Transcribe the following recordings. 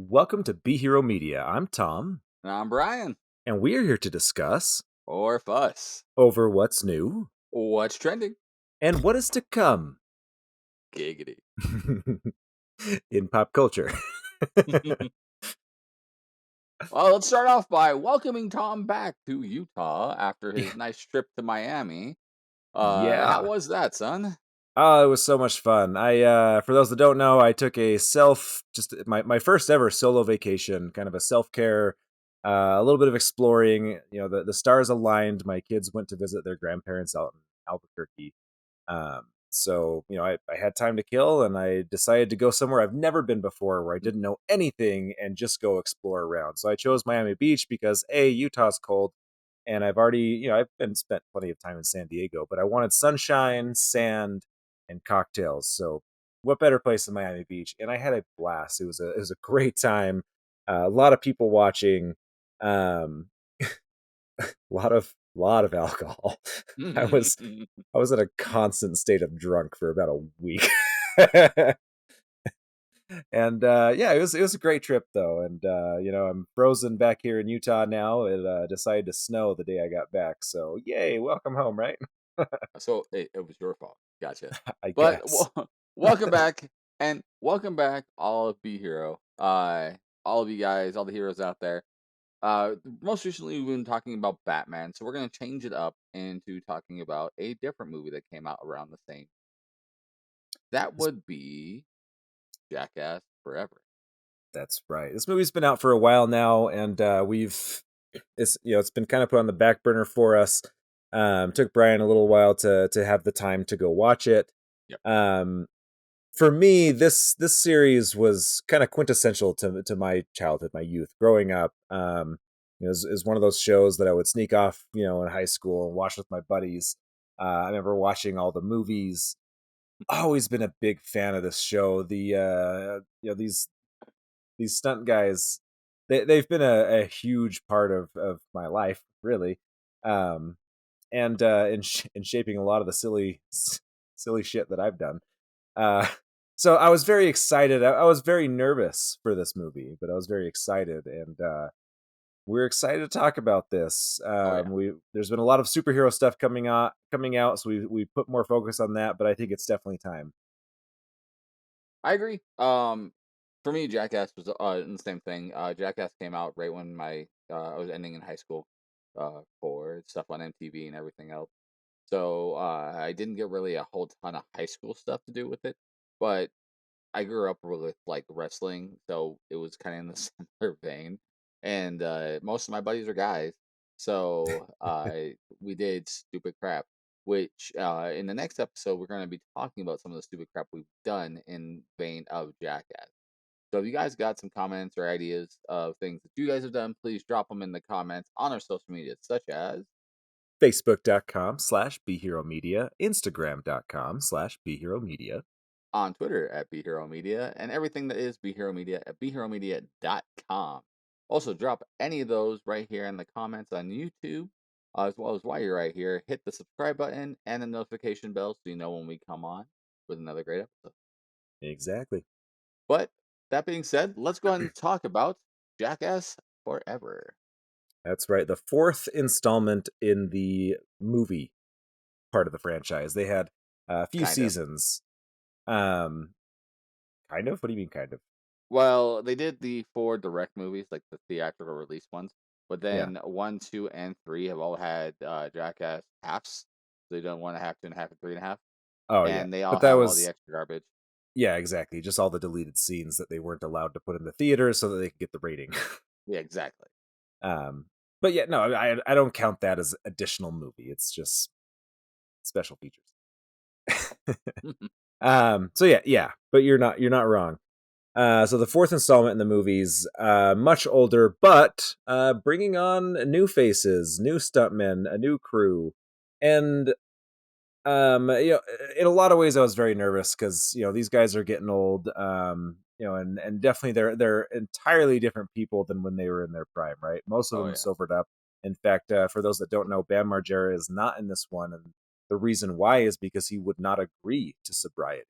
welcome to Be Hero Media. I'm Tom, And I'm Brian. and we are here to discuss Or Fuss. over what's new What's trending? and what is to come Giggity. in pop culture. Well, let's start off by welcoming Tom back to Utah after his nice trip to Miami. How Yeah. was that, son? Oh, it was so much fun. For those that don't know, I took my first ever solo vacation, kind of a self-care, a little bit of exploring. The stars aligned. My kids went to visit their grandparents out in Albuquerque. I had time to kill and I decided to go somewhere I've never been before where I didn't know anything and just go explore around. So I chose Miami Beach because Utah's cold and I've been spent plenty of time in San Diego, but I wanted sunshine, sand, and cocktails. So what better place than Miami Beach? And I had a blast. It was a great time. A lot of people watching. Um, a lot of alcohol. I was I was in a constant state of drunk for about a week. And it was a great trip though. And I'm frozen back here in Utah now. It decided to snow the day I got back. So yay, welcome home, right? So it was your fault. Gotcha. I But guess. welcome back. And welcome back, all of Be Hero. All of you guys, all the heroes out there. Most recently, we've been talking about Batman. So we're going to change it up into talking about a different movie that came out around the same. That This- would be Jackass Forever. That's right. This movie's been out for a while now, and it's been kind of put on the back burner for us. Took Brian a little while to have the time to go watch it. Yep. For me, this series was kind of quintessential to my childhood, my youth, growing up. Is one of those shows that I would sneak off, in high school and watch with my buddies. I remember watching all the movies. Always been a big fan of this show. These stunt guys, they've been a huge part of my life, really, and in shaping a lot of the silly shit that I've done. Uh, so I was very excited. I was very nervous for this movie, but I was very excited, and we're excited to talk about this. Oh yeah, There's been a lot of superhero stuff coming out, so we put more focus on that. But I think it's definitely time. I agree. For me, Jackass was the same thing. Jackass came out right when I was ending in high school, for stuff on MTV and everything else. So I didn't get really a whole ton of high school stuff to do with it, but I grew up with like wrestling, so it was kind of in the similar vein. And most of my buddies are guys, so we did stupid crap. Which in the next episode we're going to be talking about some of the stupid crap we've done in vein of Jackass. So if you guys got some comments or ideas of things that you guys have done, please drop them in the comments on our social media, such as Facebook.com/BeHeroMedia, Instagram.com/BeHeroMedia. on Twitter at Be Hero Media, and everything that is Be Hero Media at BeHeroMedia.com. Also, drop any of those right here in the comments on YouTube, as well as while you're right here, hit the subscribe button and the notification bell so you know when we come on with another great episode. Exactly. But that being said, let's go ahead and talk about Jackass Forever. That's right. The fourth installment in the movie part of the franchise. They had a few Kind of. seasons. Um, kind of. What do you mean, kind of? Well, they did the four direct movies, like the theatrical release ones, but Yeah. then one, two, and three have all had Jackass halves. So they've done 1.5, 2.5, and 3.5, Oh yeah. and they all But that have all the was extra garbage. yeah, exactly. Just all the deleted scenes that they weren't allowed to put in the theater so that they could get the rating. Yeah, exactly. um, but yeah, no, I don't count that as additional movie. It's just special features. So yeah, but you're not wrong. So the fourth installment in the movies, much older, but bringing on new faces, new stuntmen, a new crew, and in a lot of ways, I was very nervous because these guys are getting old, and definitely they're entirely different people than when they were in their prime, right? Most of Oh them yeah. sobered up. In fact, for those that don't know, Bam Margera is not in this one, and the reason why is because he would not agree to sobriety.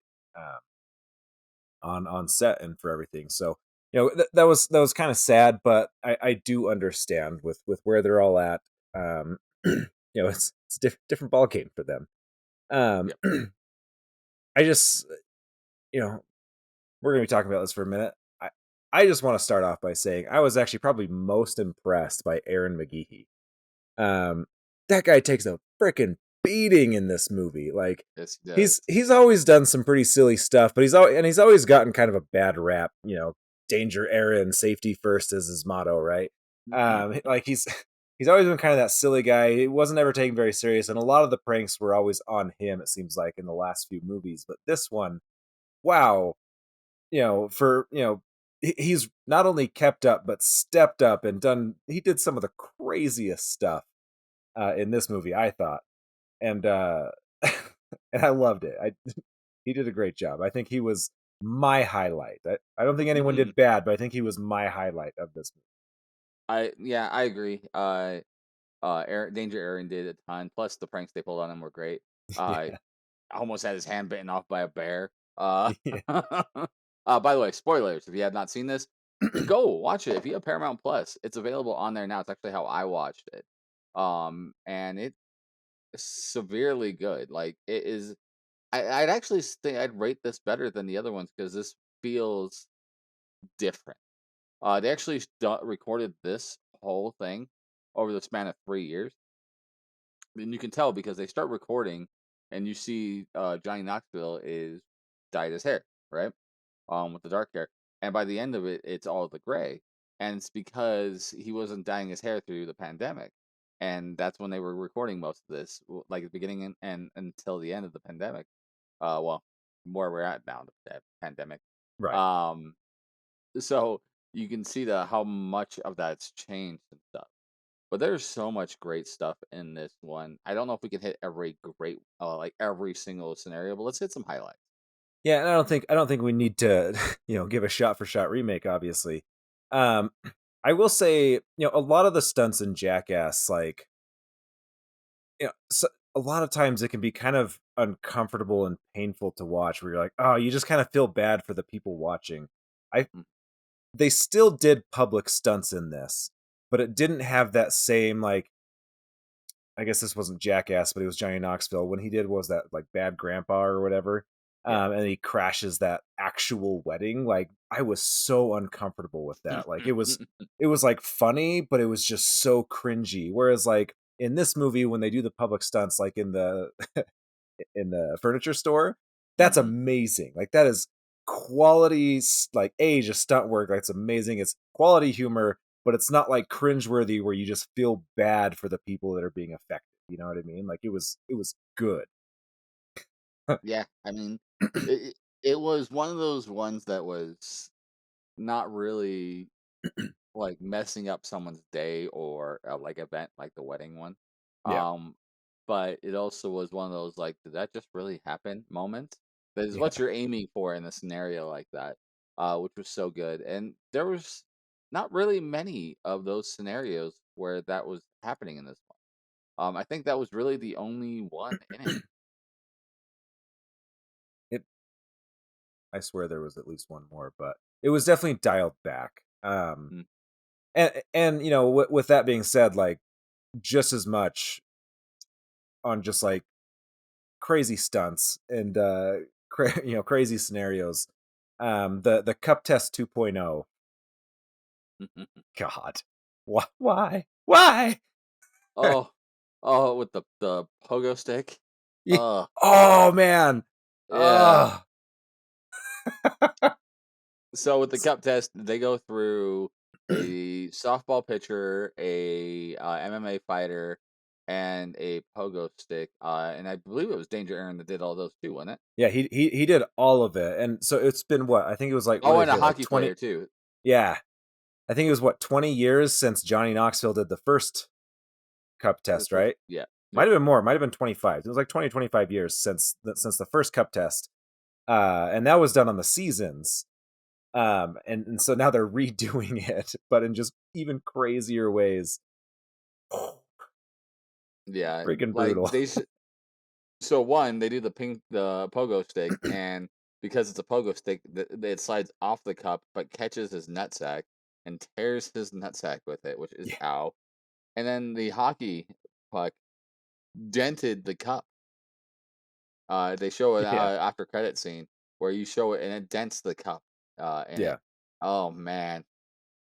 Um, on set and for everything. So that was kind of sad, but I do understand with where they're all at. It's a different ball game for them. Um, Yep. I just we're gonna be talking about this for a minute. I I just want to start off by saying I was actually probably most impressed by Aaron McGeehee. Um, that guy takes a freaking beating in this movie. Like Yes, he does. he's always done some pretty silly stuff, but he's always gotten kind of a bad rap. Danger, Aaron, safety first is his motto, right? Like he's always been kind of that silly guy. He wasn't ever taken very serious, and a lot of the pranks were always on him. It seems like in the last few movies, but this one, wow, for he's not only kept up but stepped up and done. He did some of the craziest stuff in this movie, I thought, and and I loved it. I He did a great job. I think he was my highlight. I don't think anyone did bad, but I think he was my highlight of this I agree. Danger Aaron did a ton. Plus, the pranks they pulled on him were great. movie. Uh, almost had his hand bitten off by a bear. Yeah, By the way, spoilers. If you have not seen this, go watch it. If you have Paramount Plus, it's available on there now. It's actually how I watched it. And it's severely good. Like it is. I'd actually think I'd rate this better than the other ones because this feels different. They actually recorded this whole thing over the span of 3 years, and you can tell because they start recording, and you see Johnny Knoxville is dyed his hair, right? With the dark hair, and by the end of it, it's all the gray, and it's because he wasn't dyeing his hair through the pandemic, and that's when they were recording most of this, like the beginning and until the end of the pandemic. Well, where we're at now, the pandemic. right. Um, so you can see the how much of that's changed and stuff. But there's so much great stuff in this one. I don't know if we can hit every great, like every single scenario, but let's hit some highlights. Yeah, and I don't think we need to give a shot for shot remake. Obviously, um, I will say a lot of the stunts in Jackass, like so a lot of times it can be kind of uncomfortable and painful to watch. Where you're like, oh, you just kind of feel bad for the people watching. I Mm, They still did public stunts in this, but it didn't have that same, like, I guess this wasn't Jackass, but it was Johnny Knoxville when he did, what was that, like, Bad Grandpa or whatever, yeah. and he crashes that actual wedding. Like, I was so uncomfortable with that. Like, it was like funny, but it was just so cringy. Whereas, like, in this movie, when they do the public stunts, like in the furniture store, that's Hmm. amazing. Like that is quality, like just stunt work. That's amazing. It's quality humor, but it's not like cringeworthy where you just feel bad for the people that are being affected. You know what I mean? Like it was good. Yeah, I mean, it was one of those ones that was not really like messing up someone's day or like event like the wedding one. Yeah, Um, but it also was one of those like, did that just really happen moments? That is what yeah. you're aiming for in a scenario like that, which was so good. And there was not really many of those scenarios where that was happening in this one. I think that was really the only one in it. It. I swear there was at least one more, but it was definitely dialed back. Mm. And with that being said, like just as much on just like crazy stunts and crazy scenarios. The cup test 2.0. God, why? Oh, oh, with the pogo stick. Yeah. Oh, Oh man. yeah. Oh. So with the cup test, they go through a softball pitcher, a MMA fighter, and a pogo stick. And I believe it was Danger Aaron that did all those too, wasn't it? Yeah, he did all of it, and so it's been what, I think it was like, what Oh, did and he a get, like hockey 20. player too. Yeah, I think it was what, 20 years since Johnny Knoxville did the first cup The test, first, right? yeah, Might yep. have been more. Might have been 25. It was like 20, 25 years since the first cup test, and that was done on the seasons. And so now they're redoing it, but in just even crazier ways. Yeah, Freaking like brutal. they should. So one, they do the pogo stick, and because it's a pogo stick, it slides off the cup, but catches his nutsack and tears his nutsack with it, which is Yeah, ow. And then the hockey puck dented the cup. They show an yeah, after credit scene where you show it and it dents the cup in it. yeah. Oh man.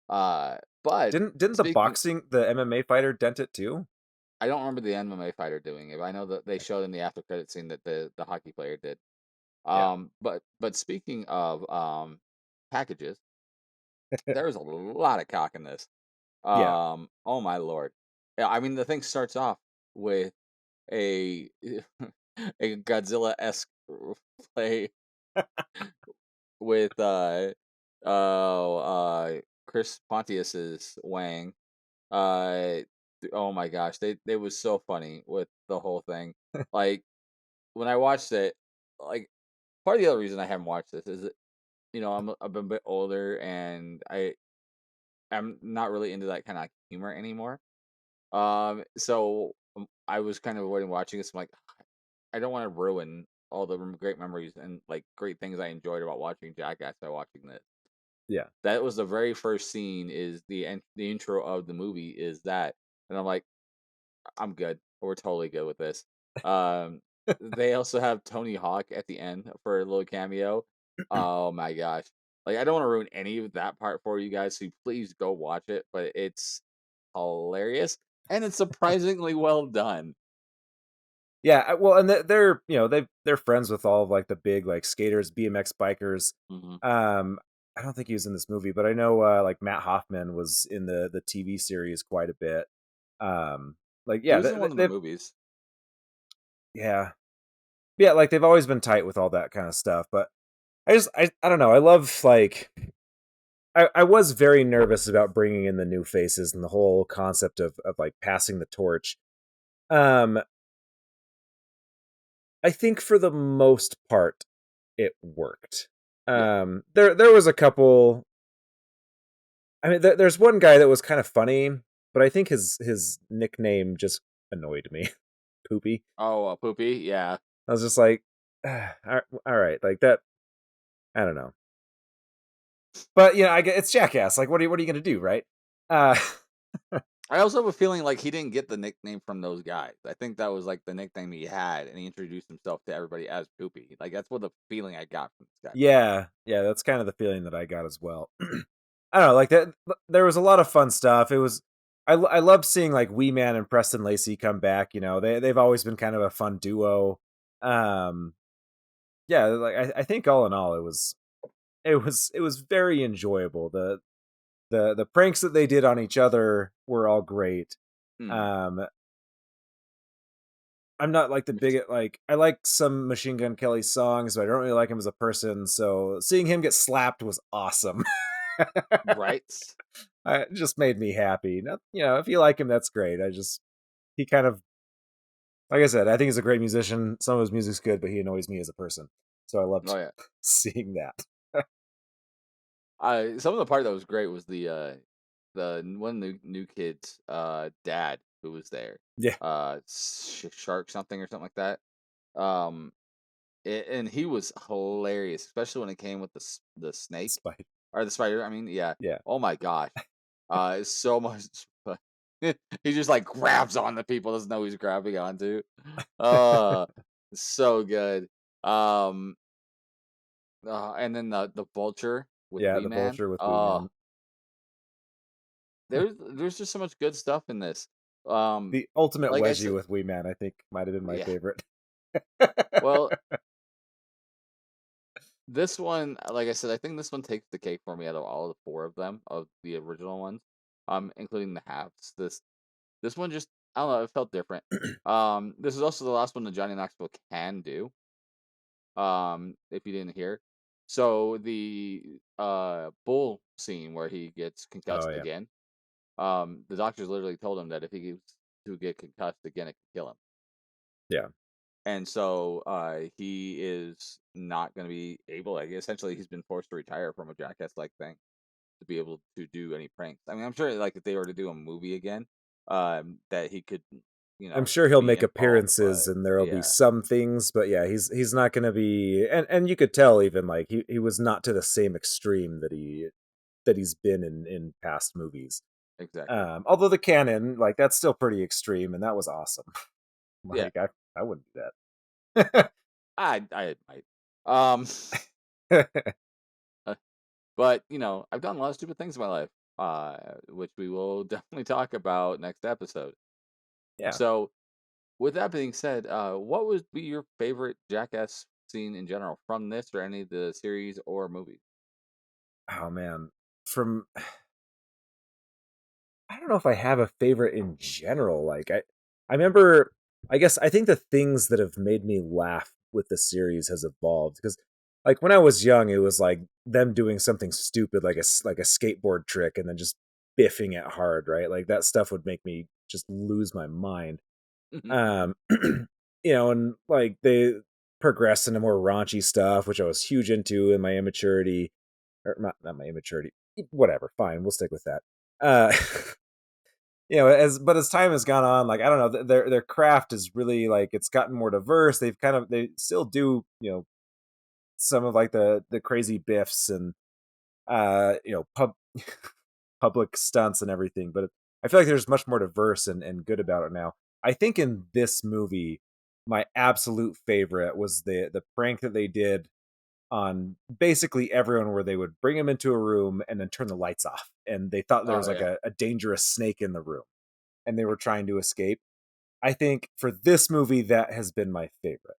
But Didn't speaking, the MMA fighter dent it too? I don't remember the MMA fighter doing it. But I know that they showed in the after credit scene that the hockey player did. Yeah, But speaking of packages, there's a lot of cock in this. yeah. Oh my lord. Yeah, I mean the thing starts off with a a Godzilla esque play with oh Chris Pontius's Wang. Oh my gosh, they was so funny with the whole thing. Like when I watched it, like part of the other reason I haven't watched this is that, I'm a bit older and I'm not really into that kind of humor anymore. So I was kind of avoiding watching this. I'm like, I don't want to ruin all the great memories and like great things I enjoyed about watching Jackass by watching this. Yeah. That was the very first scene. Is the intro of the movie is that, and I'm like, I'm good. We're totally good with this. Um, they also have Tony Hawk at the end for a little cameo. Oh my gosh! Like I don't want to ruin any of that part for you guys, so please go watch it. But it's hilarious and it's surprisingly well done. Yeah, well, and they're they're friends with all of like the big like skaters, BMX bikers. Hmm. I don't think he was in this movie, but I know like Matt Hoffman was in the TV series quite a bit. Like He yeah, was in one of the they've movies. yeah yeah like they've always been tight with all that kind of stuff. But I don't know. I love like I was very nervous about bringing in the new faces and the whole concept of like passing the torch. Um, I think for the most part, it worked. Yeah. There was a couple. I mean, there's one guy that was kind of funny, but I think his nickname just annoyed me. Poopy. Oh, Poopy. Yeah. I was just like, all right, like that. I don't know, but I get it's Jackass. Like, what are you gonna do, right? Uh, I also have a feeling like he didn't get the nickname from those guys. I think that was like the nickname he had, and he introduced himself to everybody as Poopy. Like that's what the feeling I got from this guy. yeah, yeah, that's kind of the feeling that I got as well. I don't know, like that. There was a lot of fun stuff. It was. I loved seeing like Wee Man and Preston Lacey come back. They've always been kind of a fun duo. Um, yeah, like I think all in all, it was very enjoyable. The pranks that they did on each other were all great. Hmm. Um, I'm not like the big like I like some Machine Gun Kelly songs, but I don't really like him as a person. So seeing him get slapped was awesome. Right. It just made me happy. If you like him, that's great. He kind of like I said, I think he's a great musician. Some of his music's good, but he annoys me as a person. So I Oh loved yeah. seeing that. I Some of the part that was great was one new kid's dad who was there. Yeah, Shark something or something like that. Um, and he was hilarious, especially when it came with the snake despite or the spider. I mean, yeah. yeah, Oh my gosh. It's so much. He just like grabs on the people doesn't know who he's grabbing onto. Uh, so good. Um, and then the vulture with yeah. Wee The Man. vulture with Wee Oh, Man. there's just so much good stuff in this. Um, The ultimate like I wedgie said, with Wee Man, I think, might have been my yeah. favorite. Well, this one, like I said, I think this one takes the cake for me out of all the four of them, of the original ones, including the halves. This one just, I don't know, it felt different. This is also the last one that Johnny Knoxville can do. If you didn't hear, so the bull scene where he gets Oh concussed yeah, again, the doctors literally told him that if he gets to get concussed again, it could kill him. yeah, And so he is not going to be able. Like essentially, he's been forced to retire from a jackass like thing to be able to do any pranks. I mean, I'm sure like if they were to do a movie again, that he could I'm sure he'll be make involved, appearances but and there'll be yeah, some things, but yeah, he's not gonna be, and you could tell even like he was not to the same extreme that he's been in past movies. exactly. Although the canon, like that's still pretty extreme, and that was awesome. Yeah, Like I wouldn't do that. I might. Um, but I've done a lot of stupid things in my life, which we will definitely talk about next episode. Yeah. So, with that being said, what would be your favorite Jackass scene in general from this or any of the series or movies? Oh man, from I don't know if I have a favorite in general. Like I remember. I guess I think the things that have made me laugh with the series has evolved because, like when I was young, it was like them doing something stupid like like a skateboard trick and then just biffing it hard, right? Like that stuff would make me just lose my mind. Um, and like they progressed into more raunchy stuff, which I was huge into in my immaturity, or not my immaturity. Whatever, fine, we'll stick with that. Uh, as time has gone on, like I don't know, their craft is really like it's gotten more diverse. They still do some of like the crazy biffs and public stunts and everything, but I feel like there's much more diverse and good about it now. I think in this movie, my absolute favorite was the prank that they did on basically everyone, where they would bring him into a room and then turn the lights off, and they thought there was Oh like yeah. a dangerous snake in the room, and they were trying to escape. I think for this movie, that has been my favorite.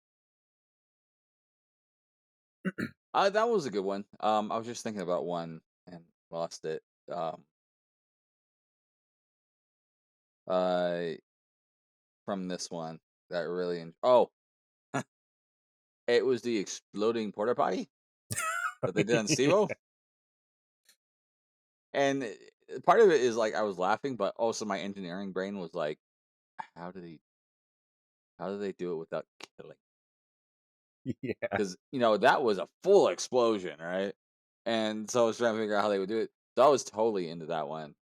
That was a good one. I was just thinking about one and lost it. Uh, from this one that really. Oh, it was the exploding porta potty that they did on SIBO, and part of it is like I was laughing, but also my engineering brain was like, how do they, how do they do it without killing? Yeah. Because that was a full explosion, right? And so I was trying to figure out how they would do it. So I was totally into that one.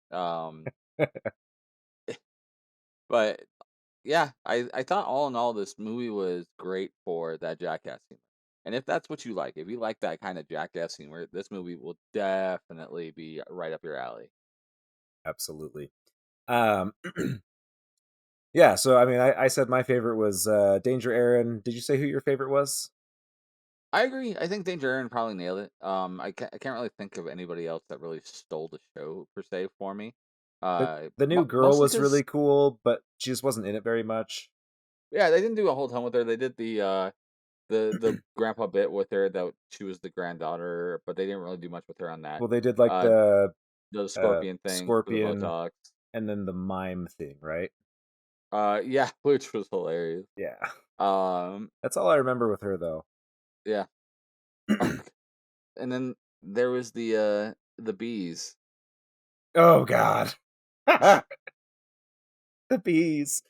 But yeah, I thought all in all this movie was great for that Jackass humor. And if that's what you like, if you like that kind of Jackass humor, this movie will definitely be right up your alley. Absolutely. Um, yeah. So I mean, I said my favorite was Danger Aaron. Did you say who your favorite was? I agree. I think Danger Aaron probably nailed it. I can't really think of anybody else that really stole the show per se for me. The new girl Mostly was because really cool, but she just wasn't in it very much. yeah, they didn't do a whole ton with her. They did the grandpa bit with her that she was the granddaughter, but they didn't really do much with her on that. Well, they did like Uh, the scorpion thing for the scorpion Botox. and then the mime thing, right? Yeah, which was hilarious. Yeah. Um, That's all I remember with her though. yeah. Oh, and then there was the bees. Oh god. The bees.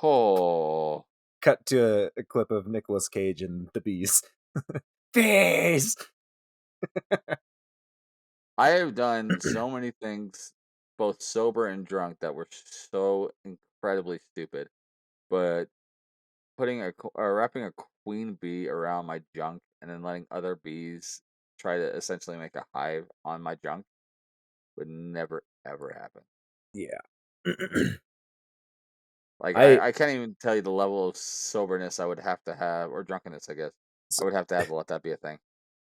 Oh, Cut to a clip of Nicolas Cage and the bees. Bees. I have done so many things, both sober and drunk, that were so incredibly stupid. But wrapping a queen bee around my junk and then letting other bees try to essentially make a hive on my junk would never ever happen. Yeah. Like I I can't even tell you the level of soberness I would have to have, or drunkenness, I guess. I would have to let that be a thing.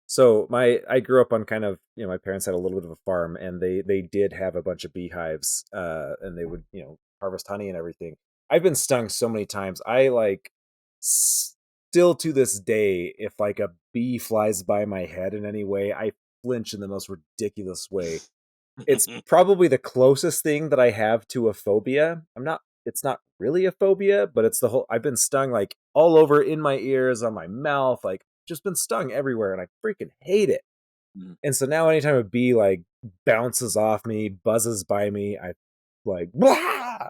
So I grew up on kind of, my parents had a little bit of a farm, and they did have a bunch of beehives, and they would harvest honey and everything. I've been stung so many times. I like still to this day, if like a bee flies by my head in any way, I flinch in the most ridiculous way. It's probably the closest thing that I have to a phobia. It's not really a phobia, but it's the whole I've been stung like all over in my ears, on my mouth, like just been stung everywhere, and I freaking hate it. Mm. And so now anytime a bee like bounces off me, buzzes by me, I like blah!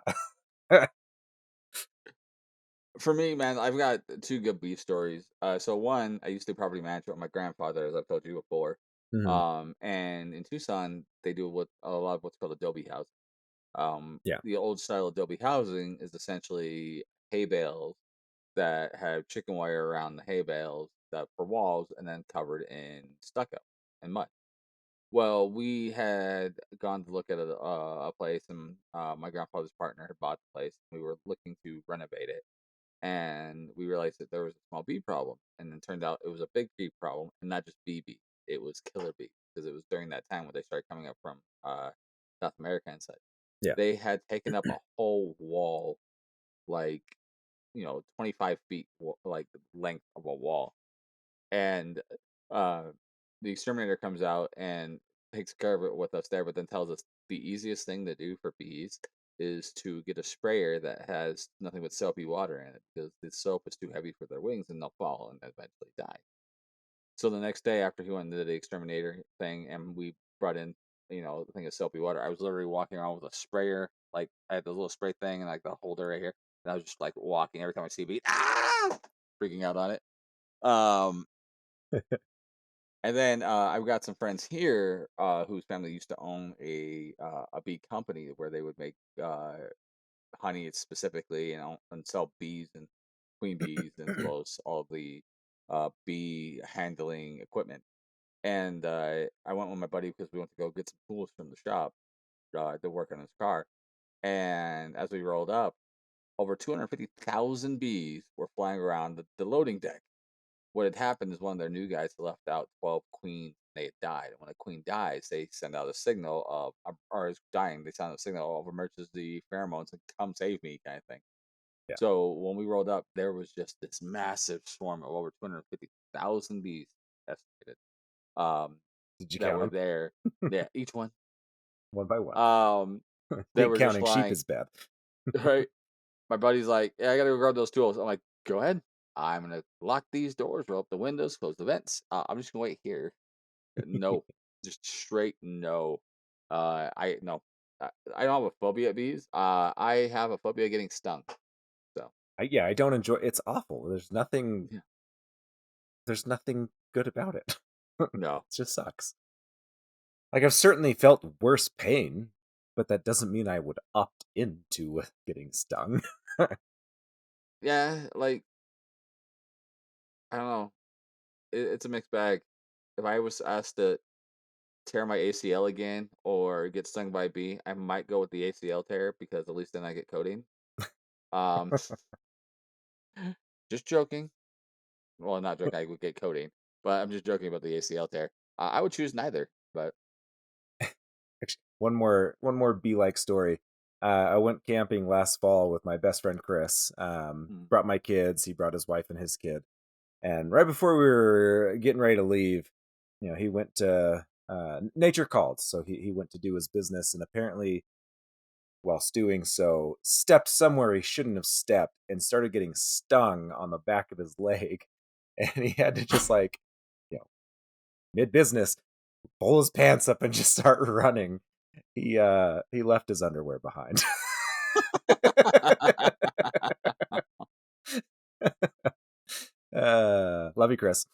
For me, man, I've got two good beef stories. So one, I used to property manage with my grandfather, as I've told you before. Mhm. And in Tucson, they do what a lot of what's called adobe house. Yeah. The old style adobe housing is essentially hay bales that have chicken wire around the hay bales that for walls and then covered in stucco and mud. Well, we had gone to look at a place, and my grandfather's partner had bought the place. We were looking to renovate it, and we realized that there was a small bee problem, and then turned out it was a big bee problem, and not just bee bee. It was killer bee because it was during that time when they started coming up from South America and such. Yeah. They had taken up a whole wall, like 25 feet, like the length of a wall, and uh, the exterminator comes out and takes care of it with us there, but then tells us the easiest thing to do for bees is to get a sprayer that has nothing but soapy water in it because the soap is too heavy for their wings and they'll fall and eventually die. So the next day after he went into the exterminator thing and we brought in, the thing of soapy water, I was literally walking around with a sprayer. Like I had the little spray thing and like the holder right here. And I was just like walking every time I see a bee, freaking out on it. Um, and then I've got some friends here whose family used to own a bee company where they would make honey specifically, and sell bees and queen bees, as well as all of the bee handling equipment. And I went with my buddy because we went to go get some tools from the shop to work on his car. And as we rolled up, over 250,000 bees were flying around the loading deck. What had happened is one of their new guys had left out 12 queens. They had died. And when a queen dies, they send out a signal of, or is dying, they send out a signal of emergency pheromones and come save me kind of thing. Yeah. So when we rolled up, there was just this massive swarm of over 250,000 bees estimated Did you that count were them there. Yeah, each one. one by one? Um, I that think were just counting sheep flying. is bad. Right. My buddy's like, "Yeah, I gotta go grab those tools." I'm like, "Go ahead. I'm gonna lock these doors, roll up the windows, close the vents. I'm just gonna wait here." No, just straight no. I no. I don't have a phobia at bees. I have a phobia of getting stung. So Yeah, I don't enjoy. It's awful. yeah, There's nothing good about it. It no, just sucks. Like I've certainly felt worse pain, but that doesn't mean I would opt into getting stung. yeah. Like I don't know. It's a mixed bag. If I was asked to tear my ACL again or get stung by a bee, I might go with the ACL tear because at least then I get codeine. Um, just joking. Well, not joking. I would get codeine, but I'm just joking about the ACL tear. I would choose neither, but Actually, one more bee like story. I went camping last fall with my best friend Chris. mm, Brought my kids. He brought his wife and his kid. And right before we were getting ready to leave, he went to nature called, so he went to do his business, and apparently, whilst doing so, stepped somewhere he shouldn't have stepped and started getting stung on the back of his leg, and he had to just like, you know, mid business, pull his pants up and just start running. He left his underwear behind. Love you, Chris.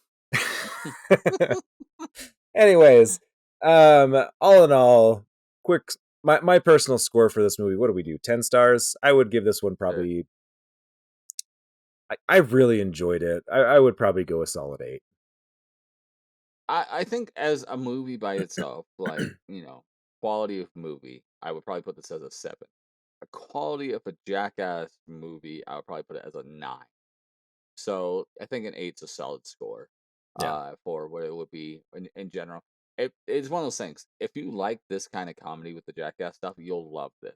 Anyways, all in all, quick my personal score for this movie. What do we do? 10 stars. I would give this one sure. probably. I really enjoyed it. I would probably go a solid 8. I think as a movie by itself, like quality of movie, I would probably put this as a 7. A quality of a Jackass movie, I would probably put it as a 9. So I think an eight's a solid score Yeah, for what it would be in general. It's one of those things. If you like this kind of comedy with the Jackass stuff, you'll love this.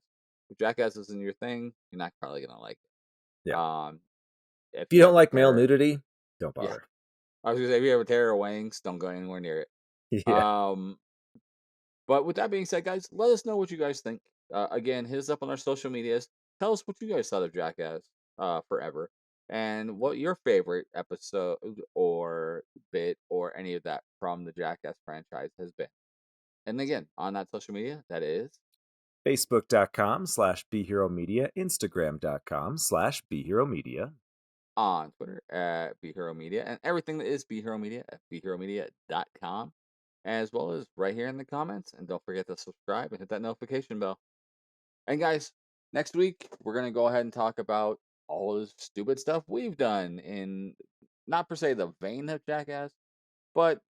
If Jackass isn't your thing, you're not probably gonna like it. yeah. If If you you don't have a like male terror, nudity, don't yeah, bother. I was gonna say if you have a terror of wings, don't go anywhere near it. Yeah. But with that being said, guys, let us know what you guys think. Again, hit us up on our social medias. Tell us what you guys thought of Jackass Forever and what your favorite episode or bit or any of that from the Jackass franchise has been. And again, on that social media, that is Facebook.com/BeHeroMedia, Instagram.com/BeHeroMedia. on Twitter at Be Hero Media, and everything that is Be Hero Media at BeHeroMedia.com, as well as right here in the comments. And don't forget to subscribe and hit that notification bell. And guys, next week we're gonna go ahead and talk about all the stupid stuff we've done in not per se the vein of Jackass, but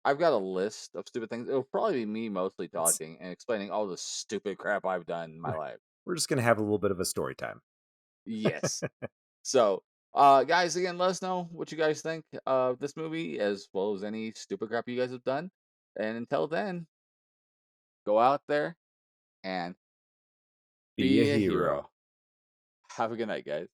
I've got a list of stupid things. It'll probably be me mostly It's talking and explaining all the stupid crap I've done in my we're life. we're just gonna have a little bit of a story time. Yes. So, guys, again, let us know what you guys think of this movie, as well as any stupid crap you guys have done. And until then, go out there and Be a be a hero. hero. Have a good night, guys.